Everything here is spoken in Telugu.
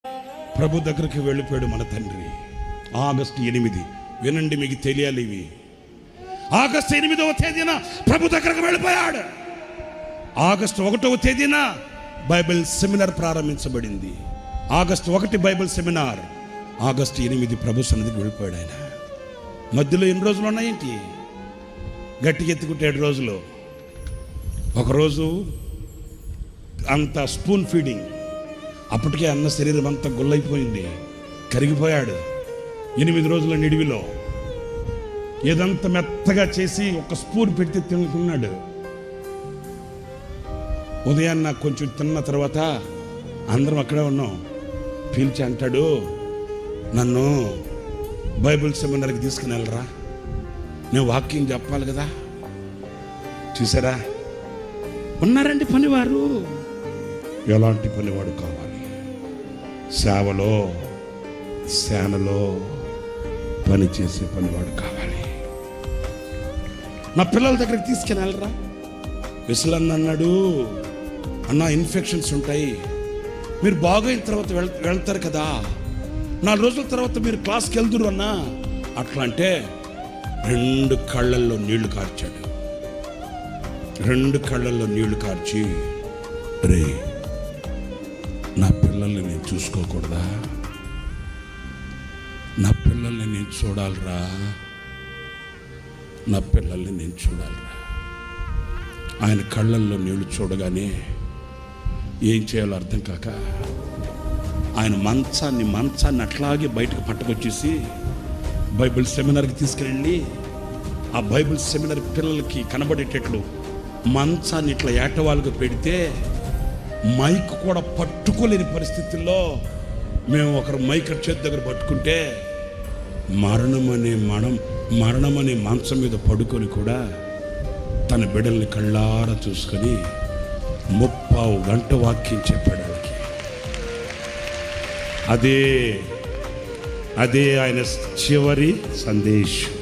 ప్రభు దగ్గరికి వెళ్ళిపోయాడు మన తండ్రి. ఆగస్టు 8, వినండి, మీకు తెలియాలి ఇవి. ఆగస్టు 8వ తేదీన ప్రభు దగ్గరకు వెళ్ళిపోయాడు. ఆగస్టు 1వ తేదీన బైబిల్ సెమినార్ ప్రారంభించబడింది. ఆగస్టు 1 బైబిల్ సెమినార్, ఆగస్టు 8 ప్రభు సన్నిధికి వెళ్ళిపోయాడు ఆయన. మధ్యలో ఎన్ని రోజులు ఉన్నాయేంటి? గట్టిగా ఎత్తుకుంటే 7 రోజులు. ఒకరోజు అంత స్పూన్ ఫీడింగ్, అప్పటికే అన్న శరీరం అంతా గుల్లైపోయింది, కరిగిపోయాడు. 8 రోజుల నిడివిలో ఏదంతా మెత్తగా చేసి ఒక స్పూన్ పెడితే తినుకున్నాడు. ఉదయాన్న కొంచెం తిన్న తర్వాత అందరం అక్కడే ఉన్నాం. పీల్చి అంటాడు, నన్ను బైబిల్ సెమినార్కి తీసుకుని వెళ్ళరా, నేను వాక్యం చెప్పాలి కదా. చూసారా, ఉన్నారండి పనివారు. ఎలాంటి పనివాడు కావాలి? సేవలో సేనలో పని చేసే పనివాడు కావాలి. నా పిల్లల దగ్గరికి తీసుకుని వెళ్ళరా. విసలన్న అన్నాడు, అన్న ఇన్ఫెక్షన్స్ ఉంటాయి, మీరు బాగైన తర్వాత వెళ్తారు కదా, 4 రోజుల తర్వాత మీరు క్లాస్కి వెళ్తురు అన్నా. అట్లా అంటే 2 కళ్ళల్లో నీళ్లు కార్చాడు. 2 కళ్ళల్లో నీళ్లు కార్చి, రే నా పిల్లల్ని నేను చూసుకోకూడదా? నా పిల్లల్ని నేను చూడాలిరా, నా పిల్లల్ని నేను చూడాలిరా. ఆయన కళ్ళల్లో నీళ్లు చూడగానే ఏం చేయాలో అర్థం కాక ఆయన మంచాన్ని అట్లాగే బయటకు పట్టుకొచ్చేసి బైబిల్ సెమినార్కి తీసుకెళ్ళి, ఆ బైబిల్ సెమినార్ పిల్లలకి కనబడేటట్లు మంచాన్ని ఇట్లా ఏటవాళ్ళుగా పెడితే మైక్ కూడా పట్టుకోలేని పరిస్థితుల్లో మేము ఒకరు మైక్ చేతి దగ్గర పట్టుకుంటే మరణమనే మంచం మీద పడుకొని కూడా తన బిడ్డల్ని కళ్ళారా చూసుకొని 30 గంట వాక్యం చెప్పాడు వాళ్ళకి. అదే ఆయన చివరి సందేశం.